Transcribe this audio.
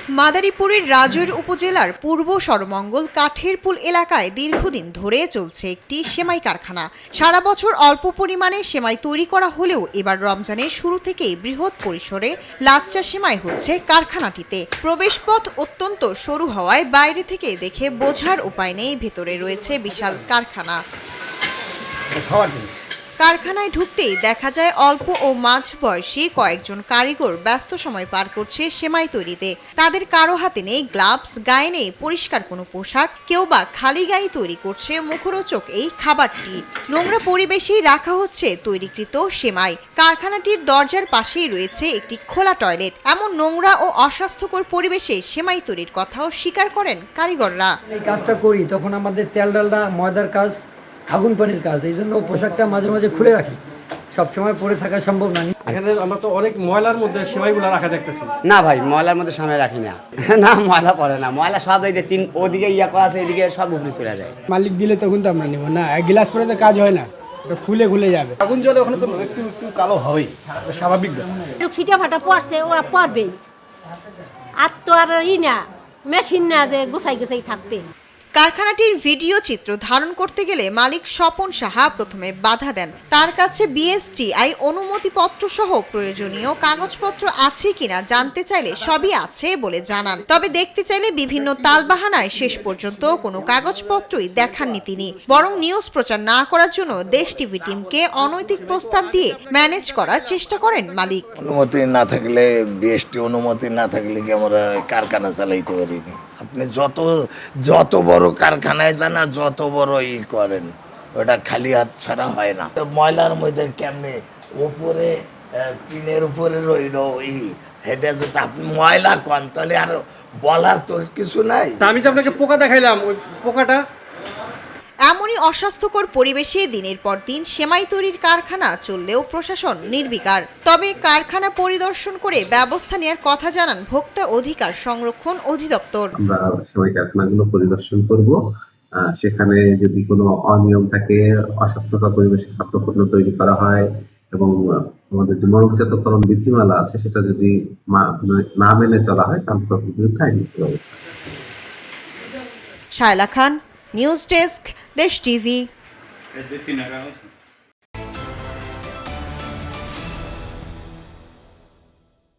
মাদারীপুরের রাজৈর উপজেলার পূর্ব সরমঙ্গল কাঠেরপুল এলাকায় দীর্ঘদিন ধরে চলছে একটি সেমাই কারখানা। সারা বছর অল্প পরিমাণে সেমাই তৈরি করা হলেও এবার রমজানের শুরু থেকেই বৃহৎ পরিসরে লাচ্চা সেমাই হচ্ছে কারখানাটিতে। প্রবেশপথ অত্যন্ত সরু হওয়ায় বাইরে থেকে দেখে বোঝার উপায় নেই ভেতরে রয়েছে বিশাল কারখানা। কারখানায় ঢুকতেই দেখা যায় অল্প ও মাঝ বয়সী কয়েকজন কারিগর ব্যস্ত সময় পার করছে সেমাই তৈরিতে। তাদের কারো হাতে নেই গ্লাভস, গায়ে নেই পরিষ্কার কোনো পোশাক, কেউ বা খালি গায়ে তৈরি করছে মুখরোচক এই খাবারটি। নোংরা পরিবেশেই রাখা হচ্ছে তৈরিকৃত সেমাই। কারখানাটির দরজার পাশেই রয়েছে একটি খোলা টয়লেট। এমন নোংরা ও অস্বাস্থ্যকর পরিবেশে সেমাই তৈরির কথাও স্বীকার করেন কারিগররা। এই কাজটা করি তখন আমাদের তেল ডালডা ময়দার কাজ, আগুন পানির কাজ, এই জন্য পোশাকটা মাঝে মাঝে খুলে রাখি, সবসময় পরে থাকা সম্ভব না। এখানে আমরা তো অনেক ময়লার মধ্যে সেমাইগুলো রাখা দেখতেছি। না ভাই, ময়লার মধ্যে সময় রাখি না। না, ময়লা পড়ে না, ময়লা সব এই যে ওদিকে ইয়া করা আছে, এদিকে সব উপরে চলে যায়। মালিক দিলে তখন তো আমরা নেব না, এক গ্লাস পরে তো কাজ হয় না, খুলে খুলে যাবে। আগুন জ্বলে ওখানে তো একটু একটু কালো হবেই, স্বাভাবিক। সিটা ফাটা পড়ছে, ওরা পড়বেই। আর তো আর না মেশিন না যে গুছাই গুছাই থাকবে। কারখানাটির ভিডিও চিত্র ধারণ করতে গেলে মালিক স্বপন সাহা প্রথমে বাধা দেন। তার কাছে বিএসটিআই অনুমতিপত্র সহ প্রয়োজনীয় কাগজপত্র আছে কিনা জানতে চাইলে সবই আছে বলে জানান। তবে দেখতে চাইলে বিভিন্ন তালবাহানায় শেষ পর্যন্ত কোনো কাগজপত্রই দেখাননি তিনি। বরং নিউজ প্রচার না করার জন্য দেশ টিভি টিমকে অনৈতিক প্রস্তাব দিয়ে ম্যানেজ করার চেষ্টা করেন মালিক। অনুমতি না থাকলে, বিএসটি অনুমতি না থাকলে কি আমরা কারখানা চালাইতে পারিনি? আপনি যত বড় কারখানায় যান, যত বড় করেন, ওটা খালি হাত ছাড়া হয় না। ময়লার মধ্যে কেমনে উপরে টিনের উপরে রইল হেঁটে যদি আপনি ময়লা কন, তাহলে আর বলার তো কিছু নাই। আমি যে আপনাকে পোকা দেখাইলাম, ওই পোকাটা। এমনই অস্বাস্থ্যকর পরিবেশে দিনের পর দিন সেমাই তৈরির কারখানা চললেও প্রশাসন নির্বিকার। তবে কারখানা পরিদর্শন করে ব্যবস্থা নেওয়ার কথা জানান ভোক্তা অধিকার সংরক্ষণ অধিদপ্তর। আমরা সেমাই কারখানাগুলো পরিদর্শন করব, সেখানে যদি কোনো অনিয়ম থাকে, অস্বাস্থ্যকর পরিবেশে খাদ্যপণ্য তৈরি করা হয় এবং আমাদের যে মনোজাতকরণ বিধিমালা আছে সেটা যদি না মেনে চলা হয় তাহলে তাদের বিরুদ্ধে আইনগত ব্যবস্থা। শায়লা খান, নিউজ ডেস্ক, দেশ টিভি।